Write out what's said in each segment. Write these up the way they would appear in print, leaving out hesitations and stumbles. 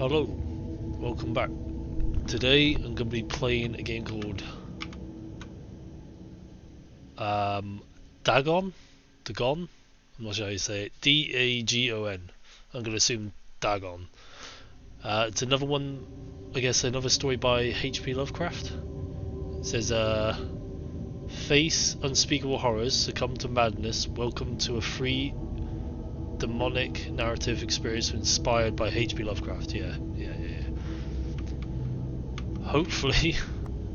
Hello, welcome back. Today I'm going to be playing a game called Dagon? Dagon? I'm not sure how you say it. D-A-G-O-N. I'm going to assume Dagon. It's another one, I guess another story by H.P. Lovecraft. It says, face unspeakable horrors, succumb to madness, welcome to a free demonic narrative experience inspired by H.P. Lovecraft. Yeah. Hopefully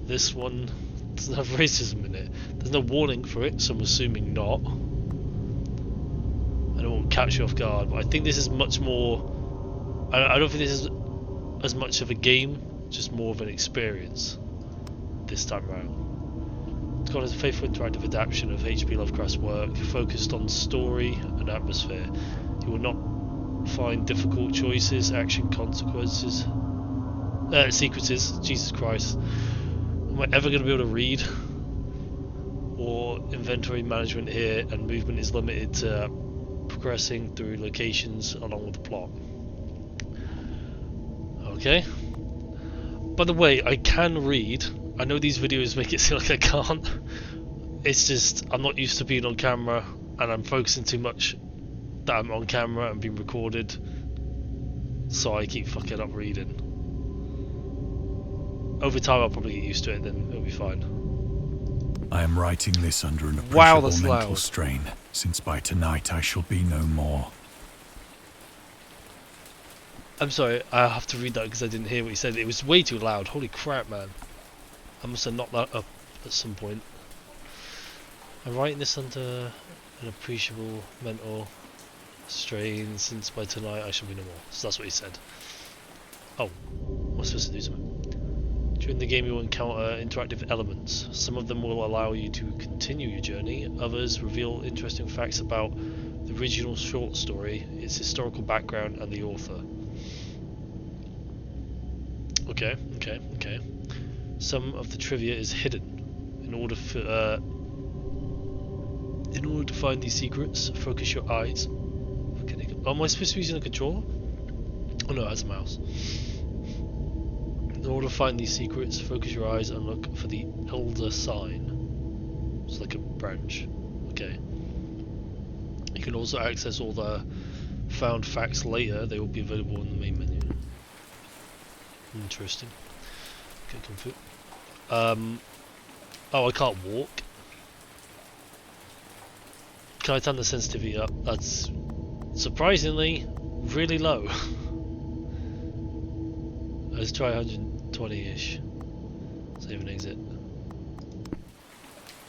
this one doesn't have racism in it. There's no warning for it, so I'm assuming not. And it won't catch you off guard, but I think this is much more... I don't think this is as much of a game, just more of an experience this time around. It's got a faithful interactive adaptation of H.P. Lovecraft's work, focused on story and atmosphere. You will not find difficult choices, action consequences, sequences. Jesus Christ. Am I ever going to be able to read? Or inventory management here, and movement is limited to progressing through locations along with the plot. Okay. By the way, I can read. I know these videos make it seem like I can't. It's just I'm not used to being on camera, and I'm focusing too much that I'm on camera and being recorded, so I keep fucking up reading. Over time I'll probably get used to it, then it'll be fine. I am writing this under an appreciable mental loud. strain, since by tonight I shall be no more. I'm sorry, I have to read that because I didn't hear what he said. It was way too loud. Holy crap, man. I must have knocked that up at some point. I'm writing this under an appreciable mental strain, since by tonight I shall be no more. So that's what he said. Oh, am I supposed to do something? During the game you will encounter interactive elements. Some of them will allow you to continue your journey, others reveal interesting facts about the original short story, its historical background and the author. Okay. Some of the trivia is hidden. In order to find these secrets, focus your eyes. Oh, am I supposed to be using a controller? Oh no, that's a mouse. In order to find these secrets, focus your eyes and look for the elder sign. It's like a branch. Okay. You can also access all the found facts later. They will be available in the main menu. Interesting. Okay, comfort. Oh, I can't walk. Can I turn the sensitivity up? That's surprisingly really low. Let's try 120-ish. Save and exit.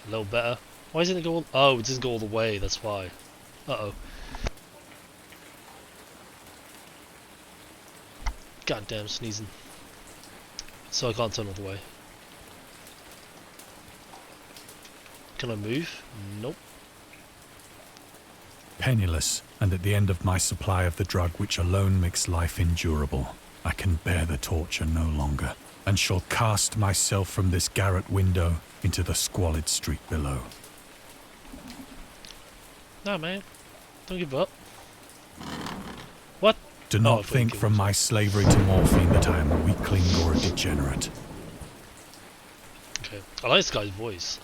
A little better. Why doesn't it go all... Oh, it doesn't go all the way, that's why. Uh-oh. Goddamn sneezing. So I can't turn all the way. Can I move? Nope. Penniless, and at the end of my supply of the drug which alone makes life endurable, I can bear the torture no longer, and shall cast myself from this garret window into the squalid street below. Nah, man. Don't give up. What? Do not think from my slavery to morphine that I am a weakling or a degenerate. Okay. I like this guy's voice.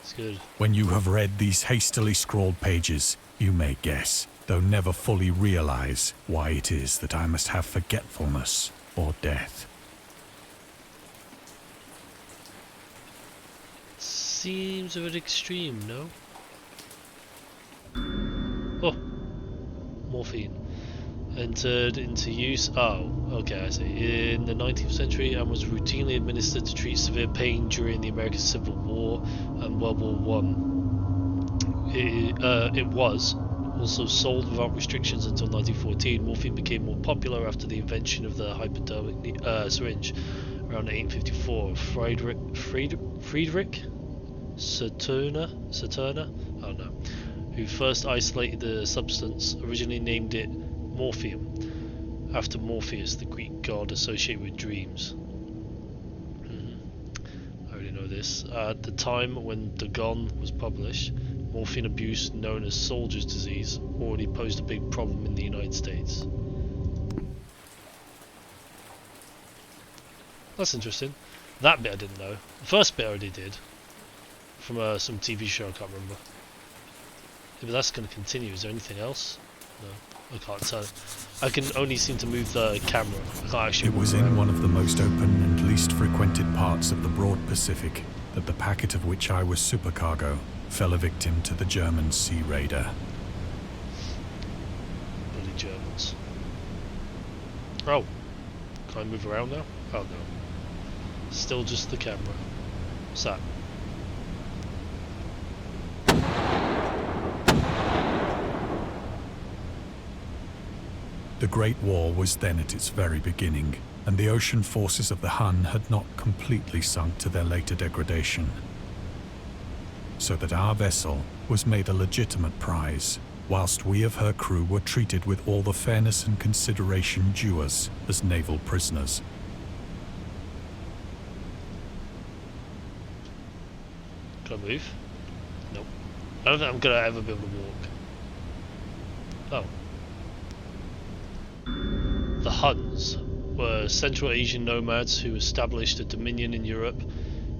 It's good. When you have read these hastily scrawled pages, you may guess, though never fully realize, why it is that I must have forgetfulness or death. Seems a bit extreme, no? Oh! Morphine. Entered into use... Oh, okay, I see. In the 19th century and was routinely administered to treat severe pain during the American Civil War and World War I. It was also sold without restrictions until 1914. Morphine became more popular after the invention of the hypodermic syringe around 1854. Friedrich Saturna, oh no, who first isolated the substance, originally named it Morphium, after Morpheus, the Greek god associated with dreams. I already know this. At the time when Dagon was published, morphine abuse, known as soldier's disease, already posed a big problem in the United States. That's interesting. That bit I didn't know. The first bit I already did. From some TV show, I can't remember. Yeah, but that's going to continue. Is there anything else? No, I can't tell. I can only seem to move the camera. I can't actually It was move in around. one of the most open and least frequented parts of the broad Pacific that the packet of which I was supercargo fell a victim to the German sea raider. Bloody Germans. Oh. Can I move around now? Oh no. Still just the camera. What's that? The Great War was then at its very beginning, and the ocean forces of the Hun had not completely sunk to their later degradation. So that our vessel was made a legitimate prize, whilst we of her crew were treated with all the fairness and consideration due us as naval prisoners. Can I move? Nope. I don't think I'm gonna ever be able to walk. Oh. The Huns were Central Asian nomads who established a dominion in Europe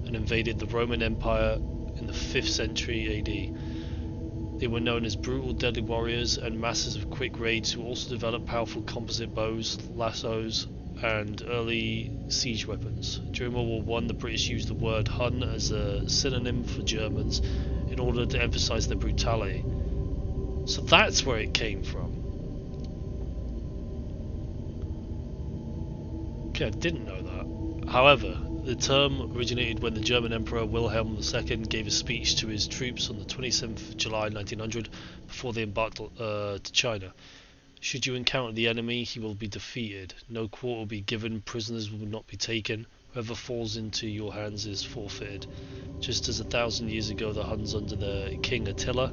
and invaded the Roman Empire in the 5th century AD. They were known as brutal, deadly warriors and masters of quick raids who also developed powerful composite bows, lassos, and early siege weapons. During World War I, the British used the word Hun as a synonym for Germans in order to emphasize their brutality. So that's where it came from. Okay, I didn't know that. However, the term originated when the German Emperor Wilhelm II gave a speech to his troops on the 27th of July 1900 before they embarked to China. Should you encounter the enemy, he will be defeated. No quarter will be given, prisoners will not be taken. Whoever falls into your hands is forfeited. Just as 1,000 years ago the Huns under their king Attila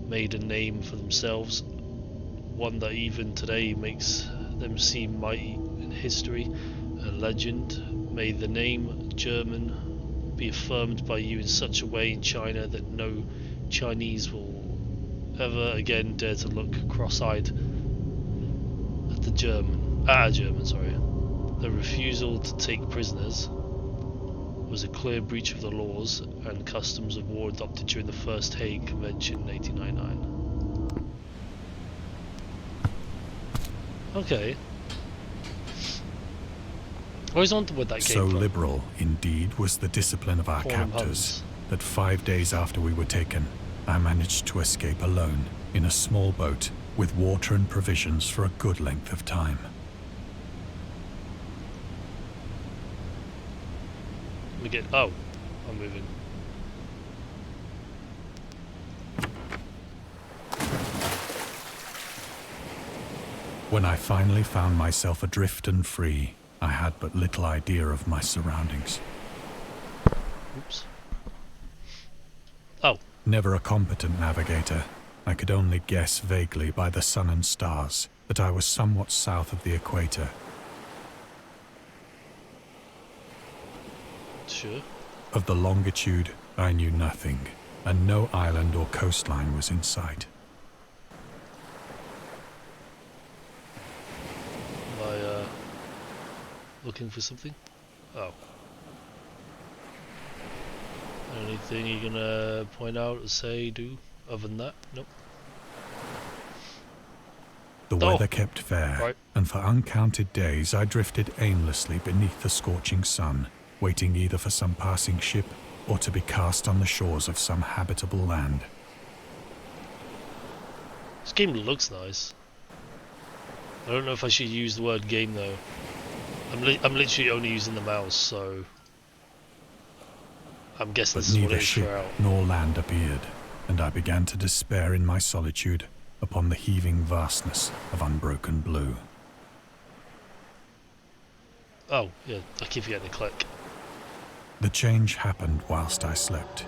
made a name for themselves, one that even today makes them seem mighty in history and legend, may the name German be affirmed by you in such a way in China that no Chinese will ever again dare to look cross-eyed at a German. The refusal to take prisoners was a clear breach of the laws and customs of war adopted during the First Hague Convention in 1899. Okay. I always wondered where that came So from. liberal, indeed, was the discipline of our Calling them captors Huns. that 5 days after we were taken, I managed to escape alone in a small boat with water and provisions for a good length of time. Let me get. Oh, I'm moving. When I finally found myself adrift and free, I had but little idea of my surroundings. Oops. Oh, Never a competent navigator, I could only guess vaguely by the sun and stars that I was somewhat south of the equator. sure. Of the longitude, I knew nothing, and no island or coastline was in sight. Am I looking for something? Oh. Anything you're gonna point out or say, do, other than that? Nope. The Oh. weather kept fair, Right. and for uncounted days I drifted aimlessly beneath the scorching sun, waiting either for some passing ship or to be cast on the shores of some habitable land. This game looks nice. I don't know if I should use the word game though. I'm literally only using the mouse, so I'm guessing But this is what neither it is ship throughout. nor land appeared, and I began to despair in my solitude upon the heaving vastness of unbroken blue. Oh, yeah, I keep getting a click. The change happened whilst I slept.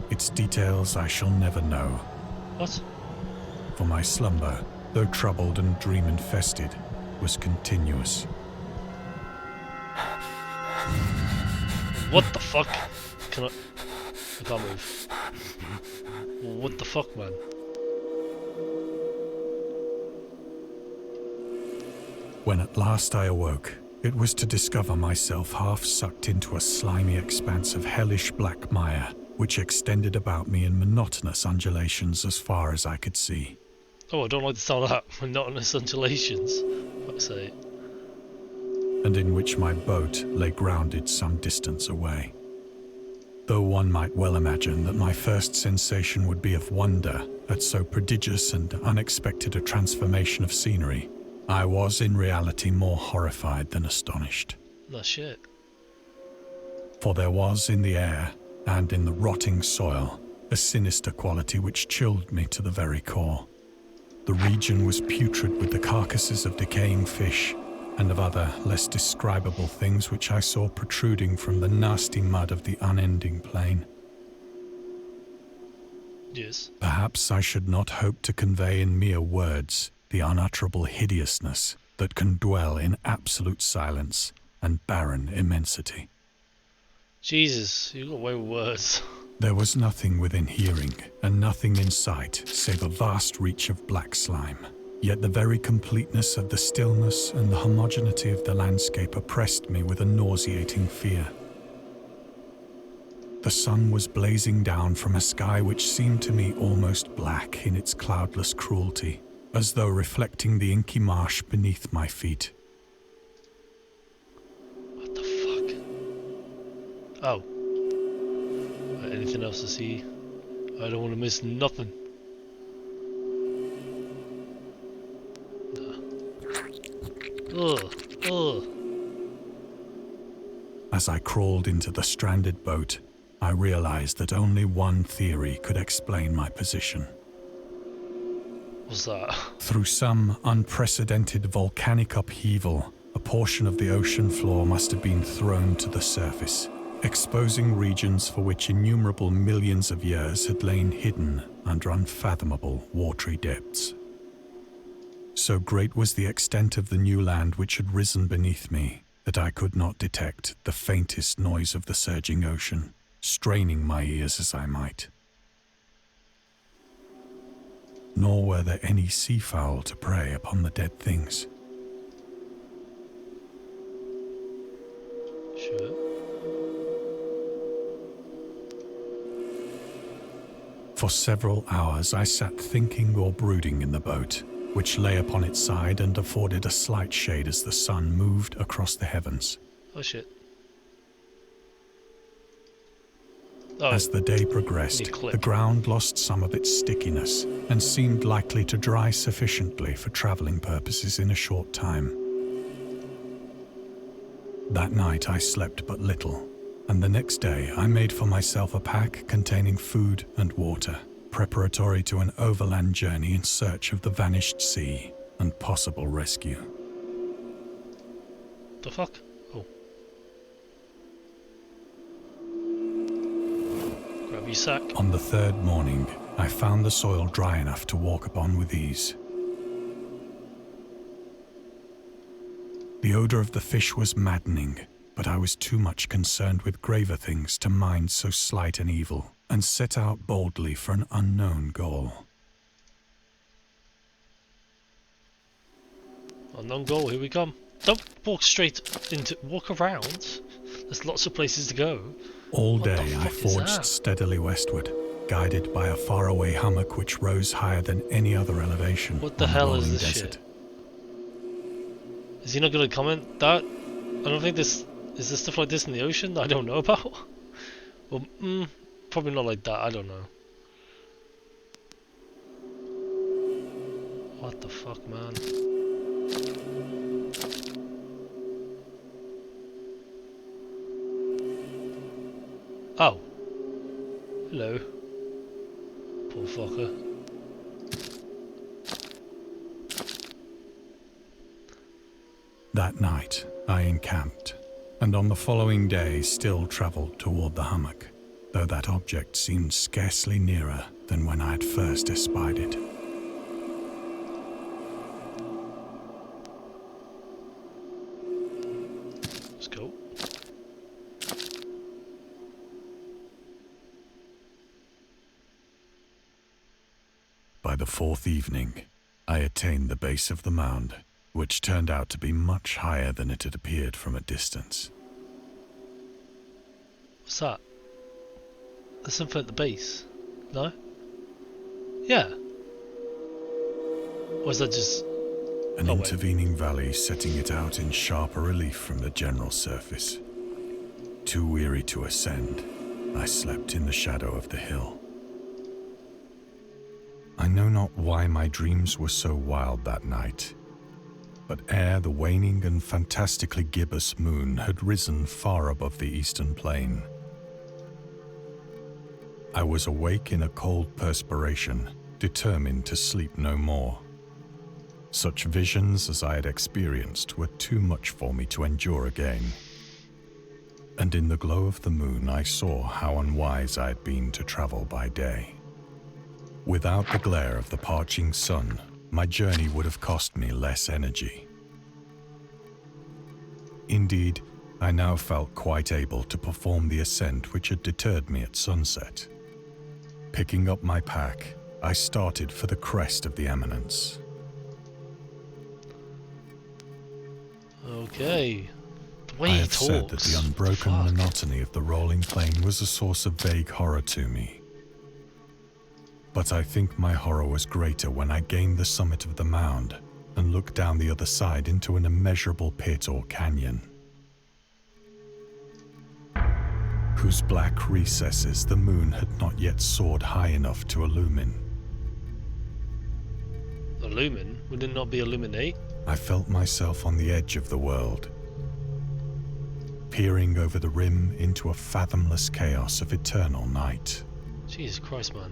Its details I shall never know, What? for my slumber, though troubled and dream-infested, was continuous. What the fuck? Can I can't move. What the fuck, man? When at last I awoke, It was to discover myself half sucked into a slimy expanse of hellish black mire, which extended about me in monotonous undulations as far as I could see. Oh, I don't like the sound of that. Monotonous undulations. Fuck's sake. And in which my boat lay grounded some distance away. Though one might well imagine that my first sensation would be of wonder at so prodigious and unexpected a transformation of scenery, I was in reality more horrified than astonished. No shit. For there was in the air, and in the rotting soil, a sinister quality which chilled me to the very core. The region was putrid with the carcasses of decaying fish, and of other, less describable things which I saw protruding from the nasty mud of the unending plain. Yes. Perhaps I should not hope to convey in mere words the unutterable hideousness that can dwell in absolute silence and barren immensity. Jesus, you got away with words. There was nothing within hearing, and nothing in sight, save a vast reach of black slime. Yet the very completeness of the stillness and the homogeneity of the landscape oppressed me with a nauseating fear. The sun was blazing down from a sky which seemed to me almost black in its cloudless cruelty, as though reflecting the inky marsh beneath my feet. What the fuck? Oh. Anything else to see? I don't want to miss nothing. Ugh. Ugh. As I crawled into the stranded boat, I realized that only one theory could explain my position. What's that? Through some unprecedented volcanic upheaval, a portion of the ocean floor must have been thrown to the surface, exposing regions for which innumerable millions of years had lain hidden under unfathomable watery depths. So great was the extent of the new land which had risen beneath me that I could not detect the faintest noise of the surging ocean, straining my ears as I might. Nor were there any seafowl to prey upon the dead things. Sure. For several hours I sat thinking or brooding in the boat, which lay upon its side and afforded a slight shade as the sun moved across the heavens. Oh shit. Oh, As the day progressed, the ground lost some of its stickiness and seemed likely to dry sufficiently for traveling purposes in a short time. That night I slept but little, and the next day I made for myself a pack containing food and water, preparatory to an overland journey in search of the vanished sea and possible rescue. the fuck? Oh. Grab your sack. On the third morning, I found the soil dry enough to walk upon with ease. The odor of the fish was maddening, but I was too much concerned with graver things to mind so slight an evil, and set out boldly for an unknown goal. Unknown goal, here we come. Don't walk straight into... walk around. There's lots of places to go. All What the day I fuck is forged that? steadily westward, guided by a faraway hummock which rose higher than any other elevation. What the on hell is rolling this desert. shit? Is he not going to comment that? I don't think this... Is there stuff like this in the ocean that I don't know about? Well, probably not like that, I don't know. What the fuck, man? Oh. Hello. Poor fucker. That night, I encamped, and on the following day still travelled toward the hummock, though that object seemed scarcely nearer than when I had first espied it. Let's go. By the fourth evening, I attained the base of the mound which turned out to be much higher than it had appeared from a distance. What's that? There's something at the base. No? Yeah. Or is that just... An intervening valley setting it out in sharper relief from the general surface. Too weary to ascend, I slept in the shadow of the hill. I know not why my dreams were so wild that night, but ere the waning and fantastically gibbous moon had risen far above the eastern plain, I was awake in a cold perspiration, determined to sleep no more. Such visions as I had experienced were too much for me to endure again. And in the glow of the moon I saw how unwise I had been to travel by day. Without the glare of the parching sun, my journey would have cost me less energy. Indeed, I now felt quite able to perform the ascent which had deterred me at sunset. Picking up my pack, I started for the crest of the eminence. Okay. The way I he have talks. said that the unbroken monotony of the rolling plain was a source of vague horror to me. But I think my horror was greater when I gained the summit of the mound and looked down the other side into an immeasurable pit or canyon, whose black recesses the moon had not yet soared high enough to illumine. Illumine? Would it not be illuminate? I felt myself on the edge of the world, peering over the rim into a fathomless chaos of eternal night. Jesus Christ, man.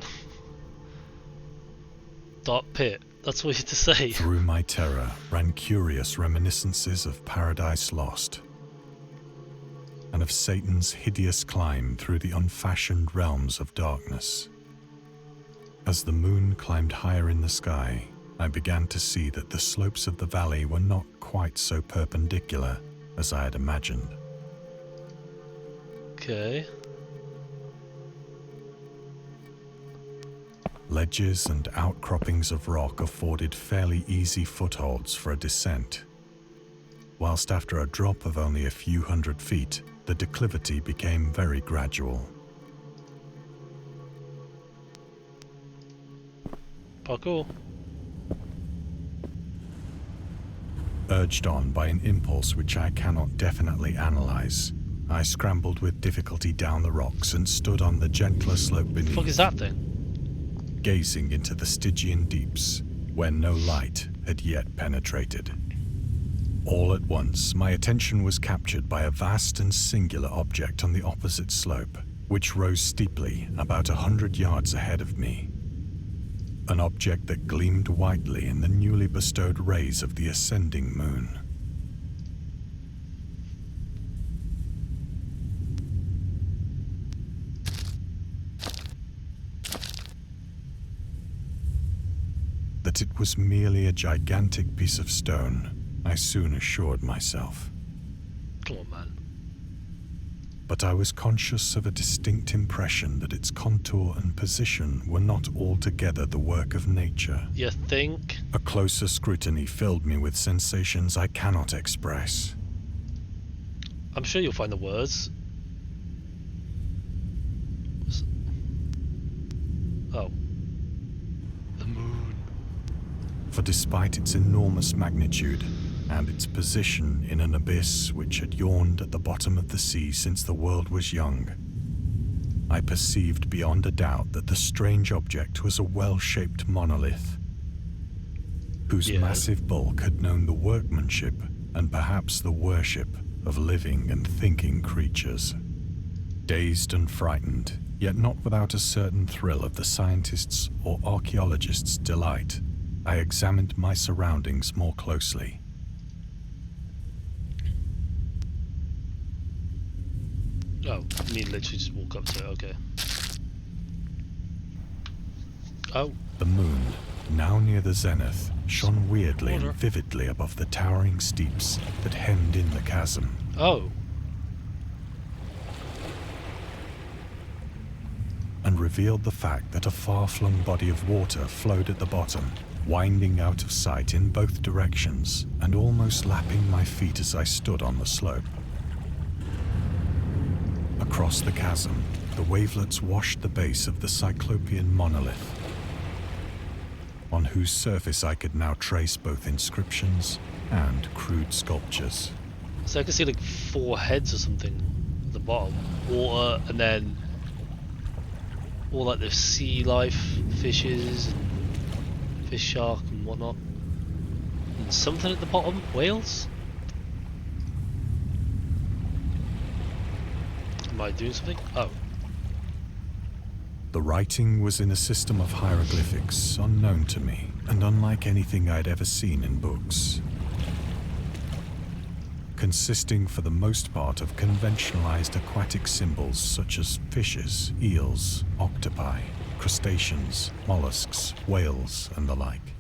Dark pit. That's what you had to say. Through my terror ran curious reminiscences of Paradise Lost, and of Satan's hideous climb through the unfashioned realms of darkness. As the moon climbed higher in the sky, I began to see that the slopes of the valley were not quite so perpendicular as I had imagined. Okay. Ledges and outcroppings of rock afforded fairly easy footholds for a descent, whilst after a drop of only a few hundred feet, the declivity became very gradual. Parkour. Urged on by an impulse which I cannot definitely analyze, I scrambled with difficulty down the rocks and stood on the gentler slope What the beneath, fuck is that thing? gazing into the Stygian deeps, where no light had yet penetrated. All at once, my attention was captured by a vast and singular object on the opposite slope, which rose steeply about 100 yards ahead of me. An object that gleamed whitely in the newly bestowed rays of the ascending moon. That it was merely a gigantic piece of stone, I soon assured myself. Come on, man. But I was conscious of a distinct impression that its contour and position were not altogether the work of nature. You think? A closer scrutiny filled me with sensations I cannot express. I'm sure you'll find the words. Oh. The moon. For despite its enormous magnitude, and its position in an abyss which had yawned at the bottom of the sea since the world was young, I perceived beyond a doubt that the strange object was a well-shaped monolith, whose massive bulk had known the workmanship and perhaps the worship of living and thinking creatures. Dazed and frightened, yet not without a certain thrill of the scientist's or archaeologist's delight, I examined my surroundings more closely. Oh, you mean literally just walk up to it, okay. Oh. The moon, now near the zenith, shone weirdly Water. and vividly above the towering steeps that hemmed in the chasm. Oh. And revealed the fact that a far-flung body of water flowed at the bottom, winding out of sight in both directions and almost lapping my feet as I stood on the slope. Across the chasm, the wavelets washed the base of the Cyclopean monolith, on whose surface I could now trace both inscriptions and crude sculptures. So I can see like 4 heads or something at the bottom. Water, and then all like the sea life, fishes, and fish shark and whatnot. And something at the bottom, whales? Am I doing something? Oh. The writing was in a system of hieroglyphics unknown to me and unlike anything I'd ever seen in books. Consisting for the most part of conventionalized aquatic symbols such as fishes, eels, octopi, crustaceans, mollusks, whales, and the like.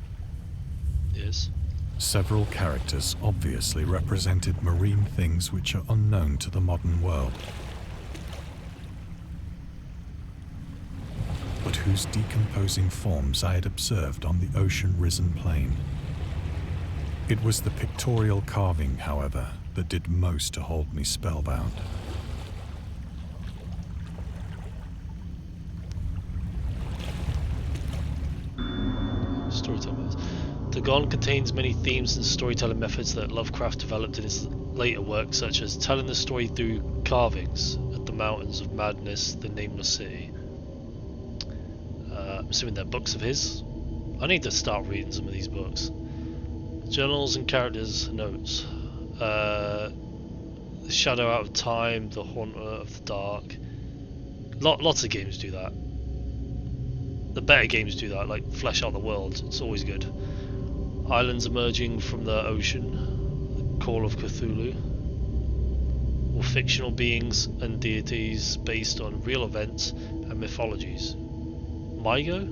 Yes. Several characters obviously represented marine things which are unknown to the modern world, but whose decomposing forms I had observed on the ocean-risen plain. It was the pictorial carving, however, that did most to hold me spellbound. Storytelling. Dagon contains many themes and storytelling methods that Lovecraft developed in his later work, such as telling the story through carvings at the Mountains of Madness, the Nameless City. I'm assuming they're books of his. I need to start reading some of these books. Journals and characters notes. The Shadow Out of Time, The Haunter of the Dark. Lots of games do that. The better games do that, like flesh out the world. It's always good. Islands emerging from the ocean. The Call of Cthulhu. Or fictional beings and deities based on real events and mythologies. Migo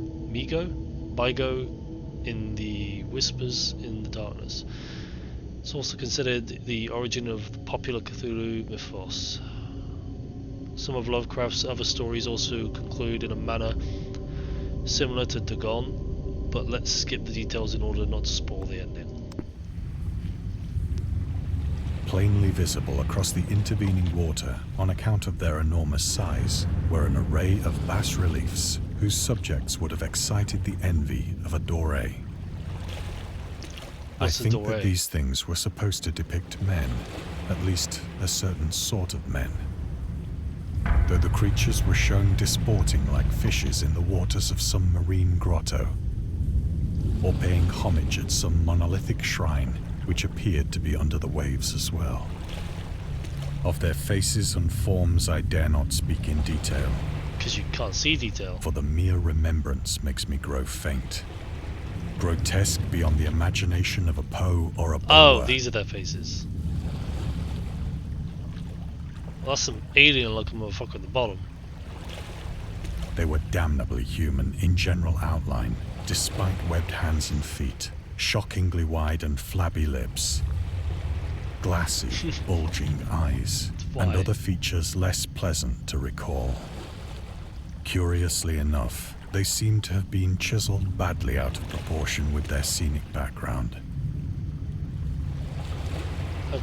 in the Whispers in the Darkness. It's also considered the origin of the popular Cthulhu mythos. Some of Lovecraft's other stories also conclude in a manner similar to Dagon, but let's skip the details in order not to spoil the ending. Plainly visible across the intervening water, on account of their enormous size, were an array of bas-reliefs whose subjects would have excited the envy of a doré. I think that these things were supposed to depict men, at least a certain sort of men. Though the creatures were shown disporting like fishes in the waters of some marine grotto, or paying homage at some monolithic shrine which appeared to be under the waves as well. Of their faces and forms I dare not speak in detail. Because you can't see detail. For the mere remembrance makes me grow faint. Grotesque beyond the imagination of a Poe or a Boer. Oh, these are their faces. Well, that's some alien-looking motherfucker at the bottom. They were damnably human in general outline, despite webbed hands and feet, shockingly wide and flabby lips, glassy, bulging eyes, and other features less pleasant to recall. Curiously enough, they seem to have been chiseled badly out of proportion with their scenic background.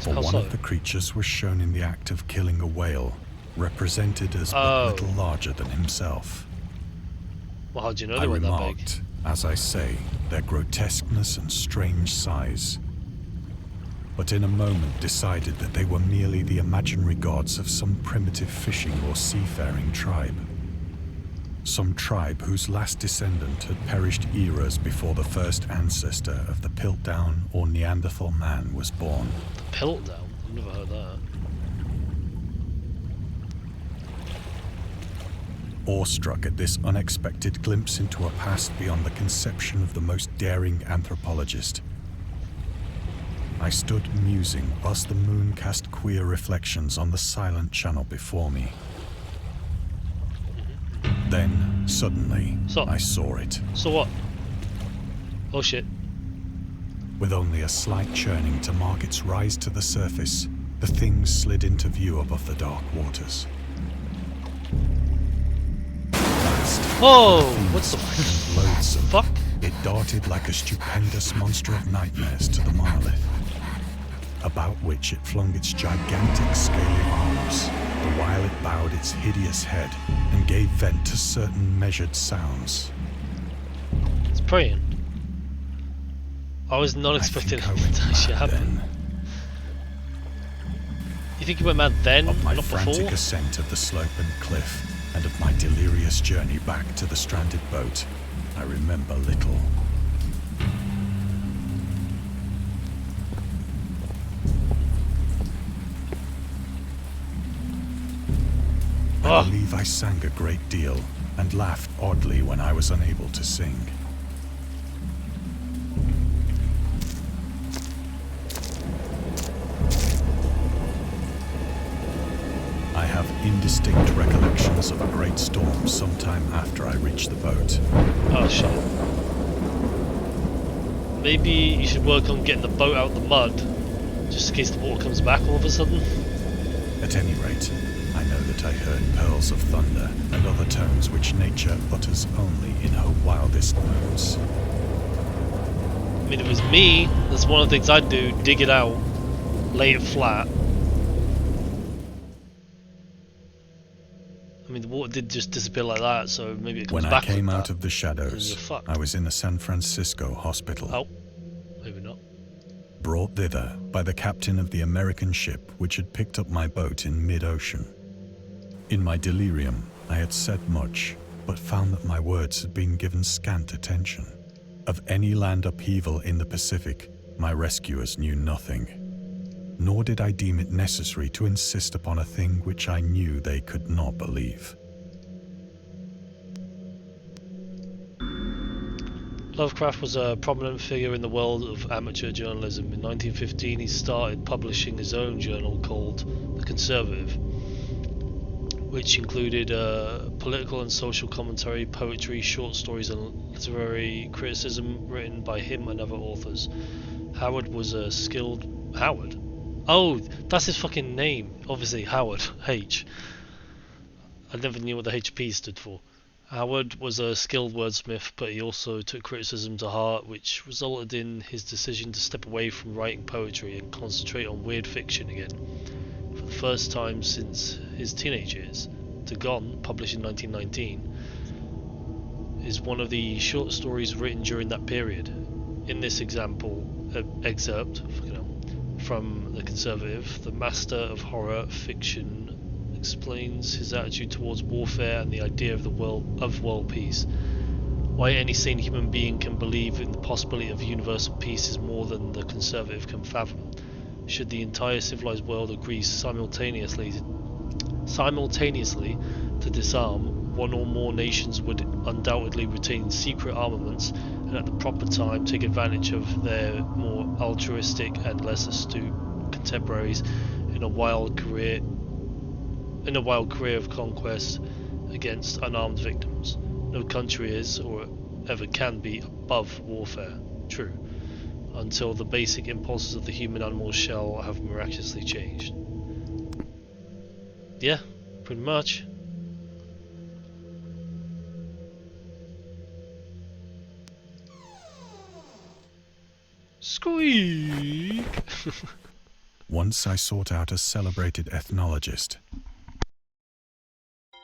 For one of the creatures was shown in the act of killing a whale, represented as but little larger than himself. Well, how do you know they were that big? As I say, their grotesqueness and strange size, but in a moment decided that they were merely the imaginary gods of some primitive fishing or seafaring tribe. Some tribe whose last descendant had perished eras before the first ancestor of the Piltdown or Neanderthal man was born. The Piltdown? I've never heard that. Awestruck at this unexpected glimpse into a past beyond the conception of the most daring anthropologist, I stood musing whilst the moon cast queer reflections on the silent channel before me. Then, suddenly, I saw it. So what? Oh shit. With only a slight churning to mark its rise to the surface, the thing slid into view above the dark waters. Oh, what the loathsome, fuck? It darted like a stupendous monster of nightmares to the monolith, about which it flung its gigantic scaly arms, the while it bowed its hideous head and gave vent to certain measured sounds. It's praying. I was not expecting I that to actually happen. You think you went mad then, of my not frantic before? ascent of the slope and cliff, and of my delirious journey back to the stranded boat, I remember little. I believe I sang a great deal and laughed oddly when I was unable to sing. I have indistinct recollections of a great storm sometime after I reached the boat. Oh shit. Maybe you should work on getting the boat out of the mud, just in case the water comes back all of a sudden. At any rate, I know that I heard pearls of thunder and other tones which nature utters only in her wildest moods. I mean, if it was me, that's one of the things I'd do, dig it out, lay it flat. I mean, the water did just disappear like that, so maybe it comes When back I came like out that, of the shadows, you're fucked. I was in a San Francisco hospital. Oh, maybe not. Brought thither by the captain of the American ship which had picked up my boat in mid-ocean. In my delirium, I had said much, but found that my words had been given scant attention. Of any land upheaval in the Pacific, my rescuers knew nothing. Nor did I deem it necessary to insist upon a thing which I knew they could not believe. Lovecraft was a prominent figure in the world of amateur journalism. In 1915 he started publishing his own journal called The Conservative, which included political and social commentary, poetry, short stories and literary criticism written by him and other authors. Howard was a skilled... Howard? Oh, that's his fucking name. Obviously, Howard. H. I never knew what the HP stood for. Howard was a skilled wordsmith, but he also took criticism to heart, which resulted in his decision to step away from writing poetry and concentrate on weird fiction again. For the first time since his teenage years, Dagon, published in 1919, is one of the short stories written during that period. In this excerpt from The Conservative, the master of horror fiction explains his attitude towards warfare and the idea of world peace. Why any sane human being can believe in the possibility of universal peace is more than the Conservative can fathom. Should the entire civilized world agree simultaneously to disarm, one or more nations would undoubtedly retain secret armaments and at the proper time take advantage of their more altruistic and less astute contemporaries in a wild career of conquest against unarmed victims. No country is or ever can be above warfare. True. Until the basic impulses of the human animal shall have miraculously changed. Yeah, pretty much. Squeak! Once I sought out a celebrated ethnologist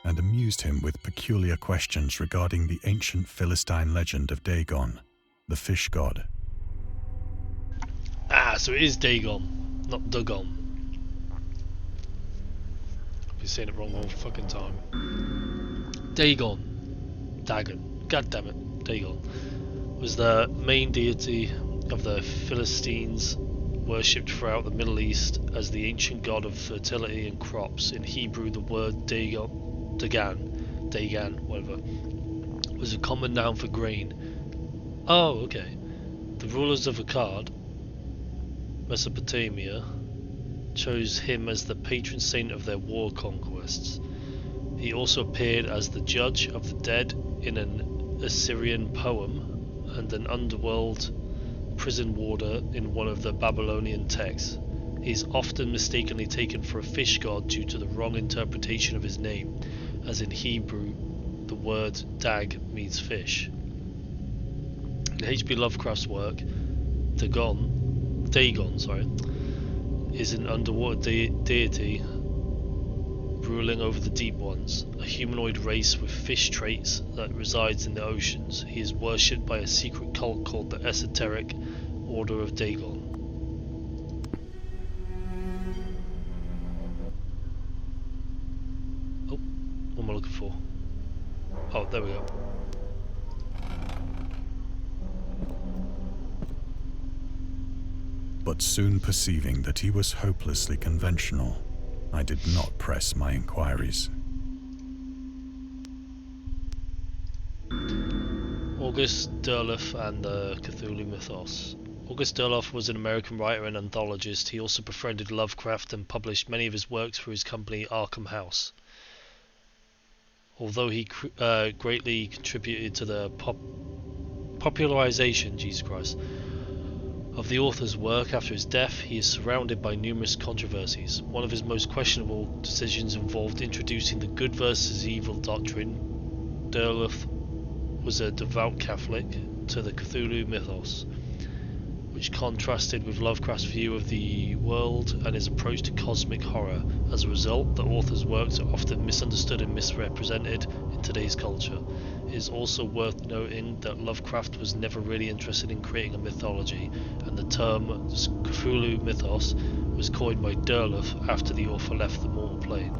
and amused him with peculiar questions regarding the ancient Philistine legend of Dagon, the fish god. Ah, so it is Dagon, not Dagon. I've been saying it wrong the whole fucking time. Dagon, god damn it, Dagon was the main deity of the Philistines, worshipped throughout the Middle East as the ancient god of fertility and crops. In Hebrew, the word Dagon, whatever, was a common noun for grain. Oh, okay. The rulers of Akkad, Mesopotamia, chose him as the patron saint of their war conquests. He also appeared as the judge of the dead in an Assyrian poem and an underworld prison warder in one of the Babylonian texts. He is often mistakenly taken for a fish god due to the wrong interpretation of his name, as in Hebrew the word dag means fish. In H.P. Lovecraft's work, Dagon, is an underwater deity ruling over the deep ones, a humanoid race with fish traits that resides in the oceans. He is worshipped by a secret cult called the Esoteric Order of Dagon. Oh, what am I looking for? Oh, there we go. But soon perceiving that he was hopelessly conventional, I did not press my inquiries. August Derleth and the Cthulhu Mythos. August Derleth was an American writer and anthologist. He also befriended Lovecraft and published many of his works for his company Arkham House. Although he greatly contributed to the popularization, Jesus Christ, of the author's work after his death, he is surrounded by numerous controversies. One of his most questionable decisions involved introducing the good versus evil doctrine. Derleth was a devout Catholic to the Cthulhu mythos, which contrasted with Lovecraft's view of the world and his approach to cosmic horror. As a result, the author's works are often misunderstood and misrepresented in today's culture. It is also worth noting that Lovecraft was never really interested in creating a mythology, and the term Cthulhu mythos was coined by Derleth after the author left the mortal plane.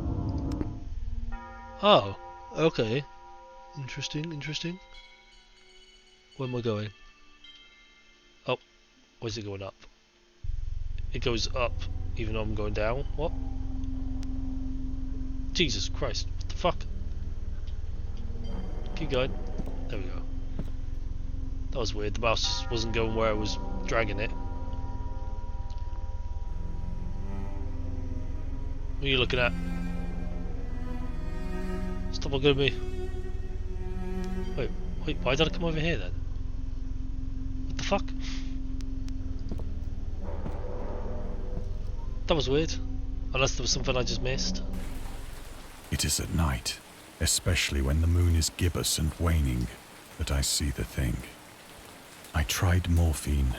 Oh, okay. Interesting. Where am I going? Oh, where's it going up? It goes up even though I'm going down. What? Jesus Christ, what the fuck? Keep going. There we go. That was weird. The mouse just wasn't going where I was dragging it. What are you looking at? Stop looking at me. Wait, why did I come over here then? What the fuck? That was weird. Unless there was something I just missed. It is at night, especially when the moon is gibbous and waning, that I see the thing. I tried morphine,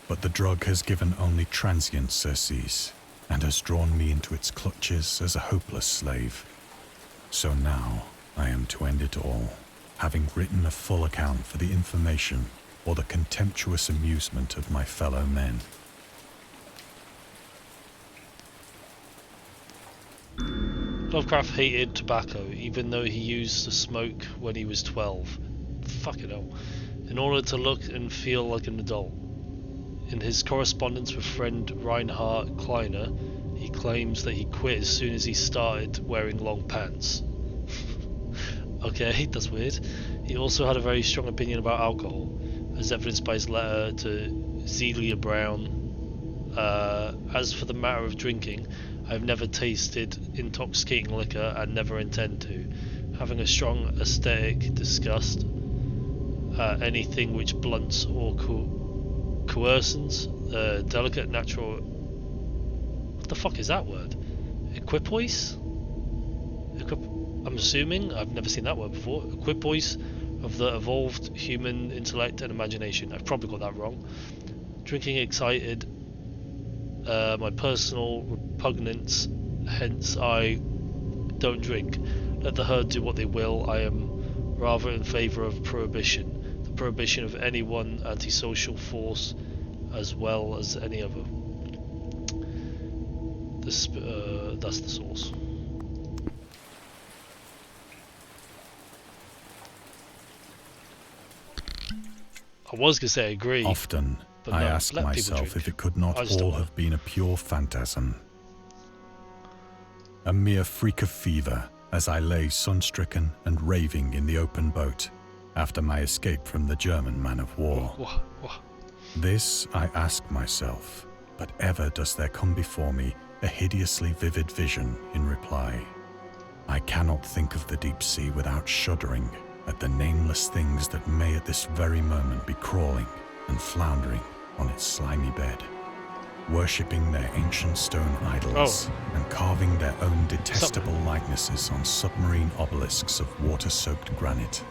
but the drug has given only transient surcease, and has drawn me into its clutches as a hopeless slave. So now I am to end it all, having written a full account for the information or the contemptuous amusement of my fellow men. Lovecraft hated tobacco, even though he used to smoke when he was 12. Fucking hell. In order to look and feel like an adult. In his correspondence with friend Reinhard Kleiner, he claims that he quit as soon as he started wearing long pants. Okay, that's weird. He also had a very strong opinion about alcohol, as evidenced by his letter to Zelia Brown. As for the matter of drinking, I have never tasted intoxicating liquor and never intend to. Having a strong aesthetic disgust, anything which blunts or coercions, delicate natural... What the fuck is that word? Equipoise? I'm assuming, I've never seen that word before. Equipoise of the evolved human intellect and imagination. I've probably got that wrong. Drinking excited my personal repugnance, hence I don't drink. Let the herd do what they will. I am rather in favour of prohibition. The prohibition of any one antisocial force as well as any other. That's the source. I was going to say I agree. Often, but I no, ask myself if it could not all have been a pure phantasm. A mere freak of fever as I lay sun-stricken and raving in the open boat after my escape from the German man of war. This I ask myself, but ever does there come before me a hideously vivid vision in reply. I cannot think of the deep sea without shuddering at the nameless things that may at this very moment be crawling and floundering on its slimy bed, worshipping their ancient stone idols and carving their own detestable likenesses on submarine obelisks of water-soaked granite.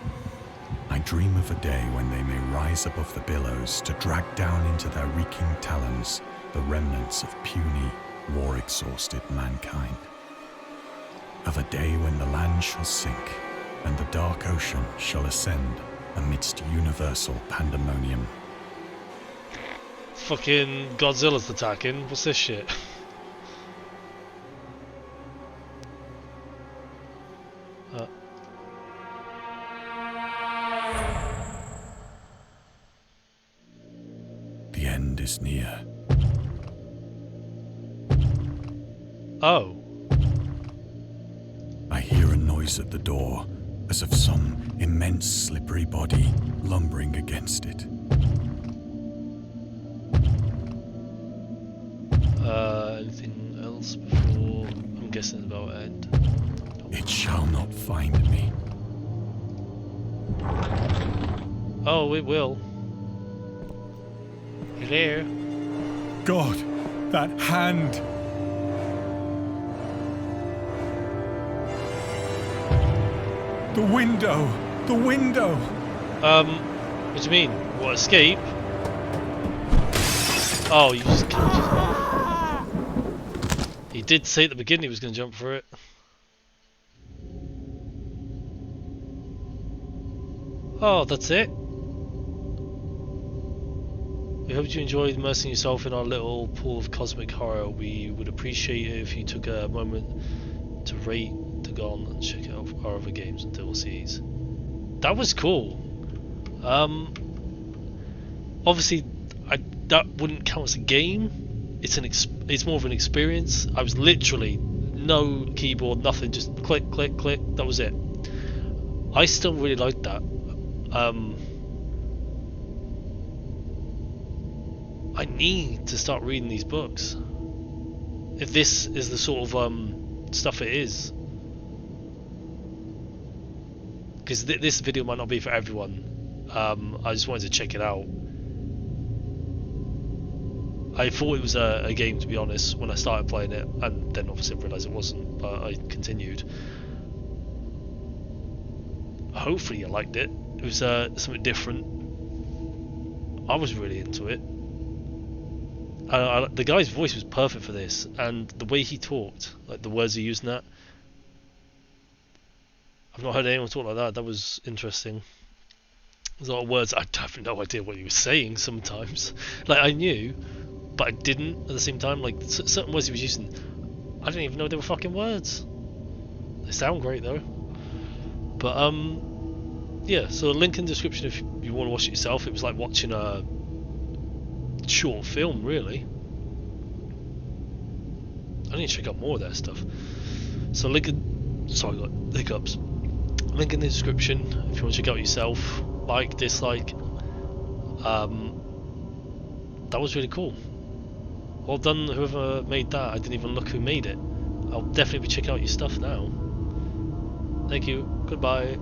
I dream of a day when they may rise above the billows to drag down into their reeking talons the remnants of puny, war-exhausted mankind. Of a day when the land shall sink and the dark ocean shall ascend amidst universal pandemonium. Fucking Godzilla's attacking. What's this shit? The end is near. Oh. I hear a noise at the door, as of some immense slippery body lumbering against it. Anything else before? I'm guessing it's about to end. It shall not find me. Oh, it will. Hello? God, that hand! The window! The window! What do you mean? What, escape? Oh, you just can't. He did say at the beginning he was going to jump for it. Oh, that's it. We hope you enjoyed immersing yourself in our little pool of cosmic horror. We would appreciate it if you took a moment to rate Dagon and check out our other games and DLCs. That was cool. Obviously, that wouldn't count as a game. It's more of an experience. I was literally no keyboard, nothing, just click, click, click. That was it. I still really liked that. I need to start reading these books. If this is the sort of stuff it is. Because this video might not be for everyone. I just wanted to check it out. I thought it was a game, to be honest, when I started playing it, and then obviously I realised it wasn't, but I continued. Hopefully you liked it. It was something different. I was really into it. The guy's voice was perfect for this, and the way he talked, like the words he used in that, I've not heard anyone talk like that. That was interesting. There's a lot of words I have no idea what he was saying sometimes. Like I knew, but I didn't at the same time. Like certain words he was using, I didn't even know they were fucking words. They sound great though. But yeah. So a link in the description if you want to watch it yourself. It was like watching a short film, really. I need to check out more of that stuff. So link in, sorry, got hiccups. Link in the description if you want to check out yourself. Like, dislike. That was really cool. Well done, whoever made that. I didn't even look who made it. I'll definitely be checking out your stuff now. Thank you. Goodbye.